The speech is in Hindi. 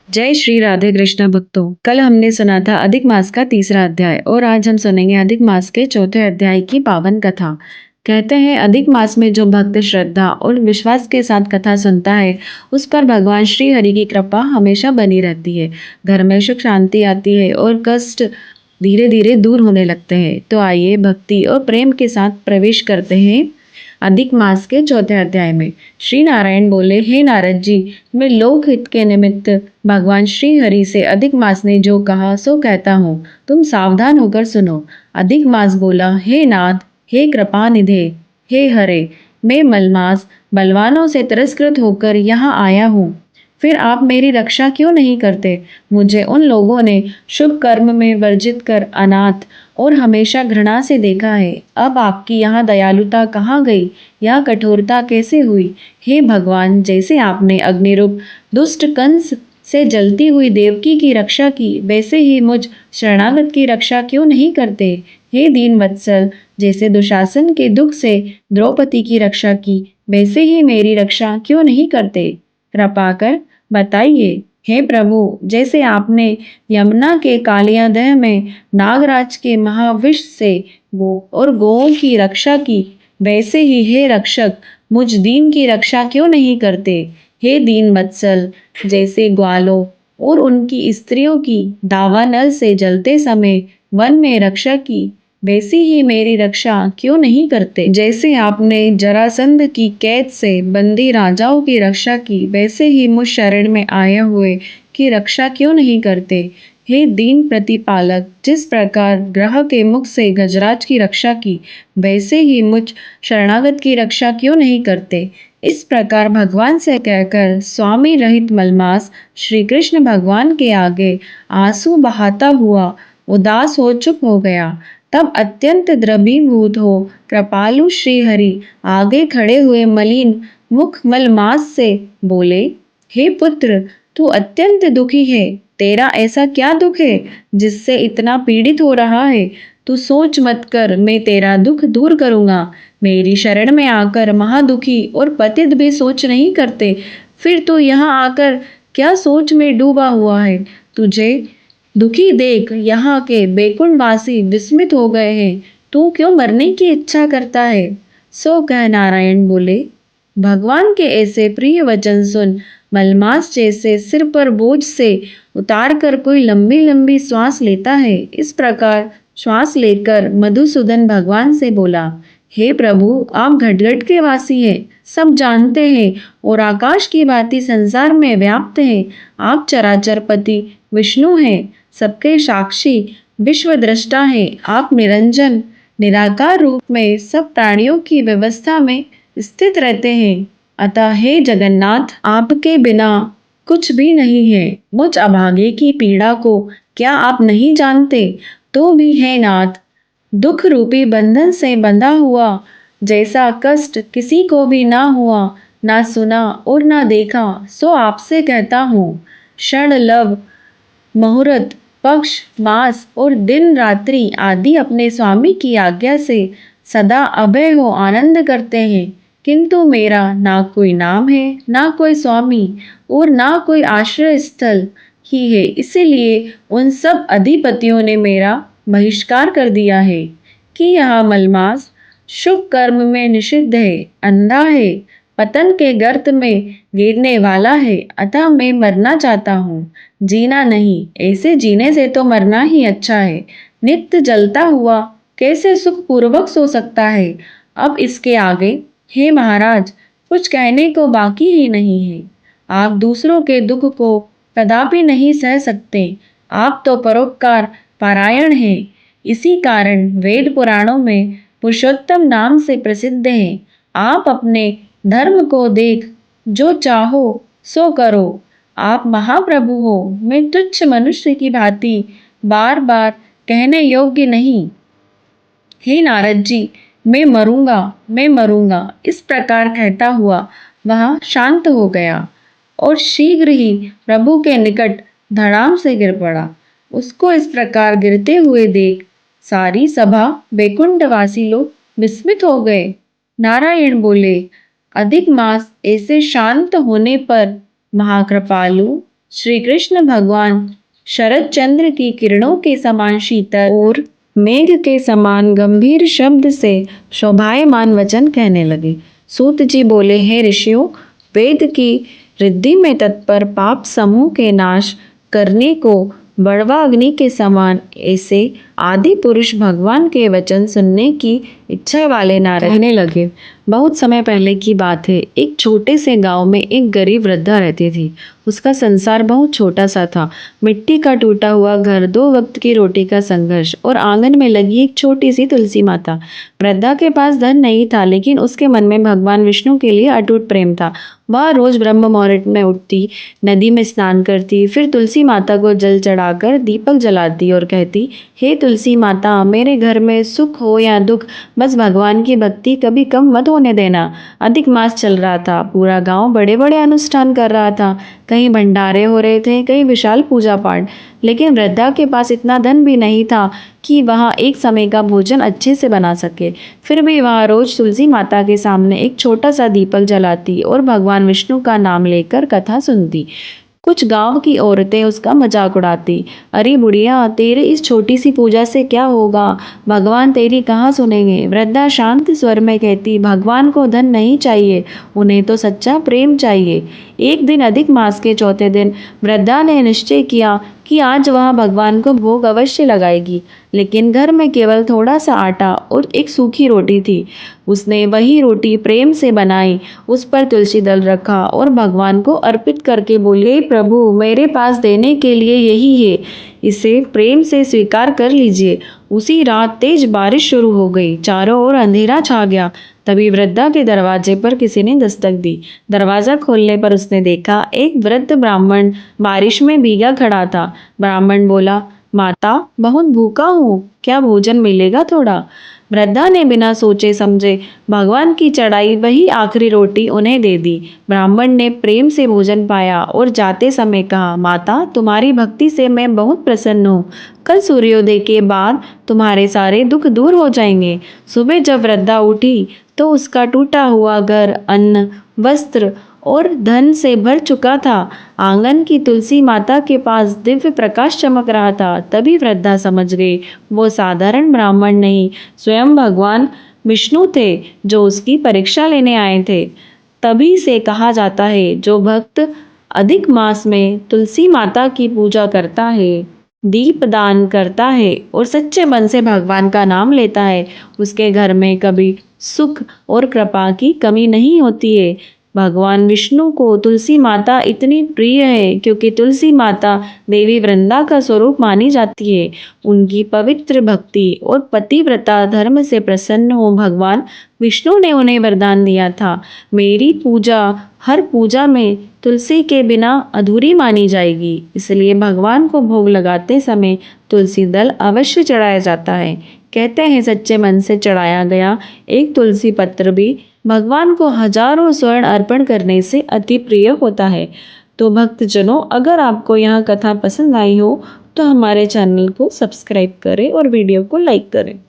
जय श्री राधे कृष्ण भक्तों। कल हमने सुना था अधिक मास का तीसरा अध्याय और आज हम सुनेंगे अधिक मास के चौथे अध्याय की पावन कथा। कहते हैं अधिक मास में जो भक्त श्रद्धा और विश्वास के साथ कथा सुनता है उस पर भगवान श्री हरि की कृपा हमेशा बनी रहती है। घर में सुख शांति आती है और कष्ट धीरे धीरे दूर होने लगते हैं। तो आइए भक्ति और प्रेम के साथ प्रवेश करते हैं अधिक मास के चौथे अध्याय में। श्री नारायण बोले, हे नारद जी, मैं लोक हित के निमित्त भगवान श्री हरि से अधिक मास ने जो कहा सो कहता हूँ, तुम सावधान होकर सुनो। अधिक मास बोला, हे नाथ, हे कृपा निधे, हे हरे, मैं मलमास बलवानों से तिरस्कृत होकर यहाँ आया हूँ। फिर आप मेरी रक्षा क्यों नहीं करते? मुझे उन लोगों ने शुभ कर्म में वर्जित कर अनाथ और हमेशा घृणा से देखा है। अब आपकी यहाँ दयालुता कहाँ गई? यह कठोरता कैसे हुई? हे भगवान, जैसे आपने अग्निरूप दुष्ट कंस से जलती हुई देवकी की रक्षा की, वैसे ही मुझ शरणागत की रक्षा क्यों नहीं करते? हे दीन वत्सल, जैसे दुशासन के दुख से द्रौपदी की रक्षा की, वैसे ही मेरी रक्षा क्यों नहीं करते? कृपा कर बताइए। हे प्रभु, जैसे आपने यमुना के कालियादह में नागराज के महाविष से वो और गोओं की रक्षा की, वैसे ही हे रक्षक, मुझ दीन की रक्षा क्यों नहीं करते? हे दीन वत्सल, जैसे ग्वालों और उनकी स्त्रियों की दावानल से जलते समय वन में रक्षा की, वैसी ही मेरी रक्षा क्यों नहीं करते? जैसे आपने जरासंध की कैद से बंदी राजाओं की रक्षा की, वैसे ही मुझ शरण में आए हुए की रक्षा क्यों नहीं करते? हे दीन प्रतिपालक, जिस प्रकार ग्रह के मुख से गजराज की रक्षा की, वैसे ही मुझ शरणागत की रक्षा क्यों नहीं करते? इस प्रकार भगवान से कहकर स्वामी रहित मलमास श्री कृष्ण भगवान के आगे आंसू बहाता हुआ उदास हो चुप हो गया। तब अत्यंत द्रवीभूत हो कृपालु श्री हरि आगे खड़े हुए मलिन मुख मलमास से बोले, हे पुत्र, तू अत्यंत दुखी है। तेरा ऐसा क्या दुख है जिससे इतना पीड़ित हो रहा है? तू सोच मत कर, मैं तेरा दुख दूर करूंगा। मेरी शरण में आकर महादुखी और पतित भी सोच नहीं करते, फिर तू यहाँ आकर क्या सोच में डूबा हुआ है? तुझे दुखी देख यहाँ के बैकुंठवासी विस्मित हो गए हैं। तू क्यों मरने की इच्छा करता है? सो कह नारायण बोले। भगवान के ऐसे प्रिय वचन सुन मलमास जैसे सिर पर बोझ से उतार कर कोई लंबी लंबी श्वास लेता है, इस प्रकार श्वास लेकर मधुसूदन भगवान से बोला, हे प्रभु, आप घटघट के वासी हैं, सब जानते हैं और आकाश की भांति संसार में व्याप्त हैं। आप चराचर पति विष्णु हैं, सबके साक्षी विश्व दृष्टा हैं। आप निरंजन निराकार रूप में सब प्राणियों की व्यवस्था में स्थित रहते हैं। अतः हे जगन्नाथ, आपके बिना कुछ भी नहीं है। मुझ अभागे की पीड़ा को क्या आप नहीं जानते? तो भी हे नाथ, दुख रूपी बंधन से बंधा हुआ जैसा कष्ट किसी को भी ना हुआ, ना सुना और ना देखा, सो आपसे कहता हूँ। क्षण लव मुहूर्त पक्ष मास और दिन रात्रि आदि अपने स्वामी की आज्ञा से सदा अभय हो आनंद करते हैं, किंतु मेरा ना कोई नाम है, ना कोई स्वामी और ना कोई आश्रय स्थल ही है। इसीलिए उन सब अधिपतियों ने मेरा बहिष्कार कर दिया है कि यह मलमास शुभ कर्म में निषिद्ध है, अंधा है, पतन के गर्त में गिरने वाला है। अतः मैं मरना चाहता हूँ, जीना नहीं। ऐसे जीने से तो मरना ही अच्छा है। नित्य जलता हुआ कैसे सुखपूर्वक सो सकता है? अब इसके आगे हे महाराज, कुछ कहने को बाकी ही नहीं है। आप दूसरों के दुख को कदापि नहीं सह सकते। आप तो परोपकार पारायण हैं। इसी कारण वेद पुराणों में पुरुषोत्तम नाम से प्रसिद्ध हैं। आप अपने धर्म को देख जो चाहो सो करो। आप महाप्रभु हो, मैं तुच्छ मनुष्य की भांति बार बार कहने योग्य नहीं। हे नारद जी, मैं मरूंगा, मैं मरूंगा, इस प्रकार कहता हुआ वह शांत हो गया और शीघ्र ही प्रभु के निकट धड़ाम से गिर पड़ा। उसको इस प्रकार गिरते हुए देख सारी सभा बैकुंठवासी लोग विस्मित हो गए। नारायण बोले, अधिक मास ऐसे शांत होने पर महाकृपालु श्री कृष्ण भगवान शरद चंद्र की किरणों के समान शीतल और मेघ के समान गंभीर शब्द से शोभायमान वचन कहने लगे। सूत जी बोले, हे ऋषियों, वेद की रिद्धि में तत्पर पाप समूह के नाश करने को बड़वा अग्नि के समान ऐसे आदि पुरुष भगवान के वचन सुनने की इच्छा वाले नारद कहने लगे। बहुत समय पहले की बात है। एक छोटे से गांव में एक गरीब वृद्धा रहती थी। उसका संसार बहुत छोटा सा था। मिट्टी का टूटा हुआ घर, 2 वक्त की रोटी का संघर्ष और आंगन में लगी एक छोटी सी तुलसी माता। वृद्धा के पास धन नहीं था, लेकिन उसके मन में भगवान विष्णु के लिए अटूट प्रेम था। वह रोज ब्रह्म मुहूर्त में उठती, नदी में स्नान करती, फिर तुलसी माता को जल चढ़ाकर दीपक जलाती और कहती, हे तुलसी माता, मेरे घर में सुख हो या दुख, बस भगवान की भक्ति कभी कम मत होने देना। अधिक मास चल रहा था। पूरा गांव बड़े बड़े अनुष्ठान कर रहा था। कहीं भंडारे हो रहे थे, कहीं विशाल पूजा पाठ। लेकिन वृद्धा के पास इतना धन भी नहीं था कि वह एक समय का भोजन अच्छे से बना सके। फिर भी वह रोज तुलसी माता के सामने एक छोटा सा दीपक जलाती और भगवान विष्णु का नाम लेकर कथा सुनती। कुछ गांव की औरतें उसका मजाक उड़ाती, अरे बुढ़िया, तेरे इस छोटी सी पूजा से क्या होगा? भगवान तेरी कहाँ सुनेंगे? वृद्धा शांत स्वर में कहती, भगवान को धन नहीं चाहिए, उन्हें तो सच्चा प्रेम चाहिए। एक दिन अधिक मास के चौथे दिन वृद्धा ने निश्चय किया कि आज वह भगवान को भोग अवश्य लगाएगी। लेकिन घर में केवल थोड़ा सा आटा और एक सूखी रोटी थी। उसने वही रोटी प्रेम से बनाई, उस पर तुलसी दल रखा और भगवान को अर्पित करके बोली, हे प्रभु, मेरे पास देने के लिए यही है, इसे प्रेम से स्वीकार कर लीजिए। उसी रात तेज बारिश शुरू हो गई। चारों ओर अंधेरा छा गया। तभी वृद्धा के दरवाजे पर किसी ने दस्तक दी। दरवाजा खोलने पर उसने देखा, एक वृद्ध ब्राह्मण बारिश में भीगा खड़ा था। ब्राह्मण बोला, माता, बहुत भूखा हूँ, क्या भोजन मिलेगा थोड़ा? वृद्धा ने बिना सोचे समझे भगवान की चढ़ाई वही आखिरी रोटी उन्हें दे दी। ब्राह्मण ने प्रेम से भोजन पाया और जाते समय कहा, माता, तुम्हारी भक्ति से मैं बहुत प्रसन्न हूँ। कल सूर्योदय के बाद तुम्हारे सारे दुख दूर हो जाएंगे। सुबह जब वृद्धा उठी तो उसका टूटा हुआ घर अन्न, वस्त्र और धन से भर चुका था। आंगन की तुलसी माता के पास दिव्य प्रकाश चमक रहा था। तभी वृद्धा समझ गई, वो साधारण ब्राह्मण नहीं, स्वयं भगवान विष्णु थे, जो उसकी परीक्षा लेने आए थे। तभी से कहा जाता है, जो भक्त अधिक मास में तुलसी माता की पूजा करता है, दीप दान करता है और सच्चे मन से भगवान का नाम लेता है, उसके घर में कभी सुख और कृपा की कमी नहीं होती है। भगवान विष्णु को तुलसी माता इतनी प्रिय है क्योंकि तुलसी माता देवी वृंदा का स्वरूप मानी जाती है। उनकी पवित्र भक्ति और पतिव्रता धर्म से प्रसन्न हो भगवान विष्णु ने उन्हें वरदान दिया था, मेरी पूजा हर पूजा में तुलसी के बिना अधूरी मानी जाएगी। इसलिए भगवान को भोग लगाते समय तुलसी दल अवश्य चढ़ाया जाता है। कहते हैं, सच्चे मन से चढ़ाया गया एक तुलसी पत्र भी भगवान को हजारों स्वर्ण अर्पण करने से अति प्रिय होता है। तो भक्तजनों, अगर आपको यह कथा पसंद आई हो तो हमारे चैनल को सब्सक्राइब करें और वीडियो को लाइक करें।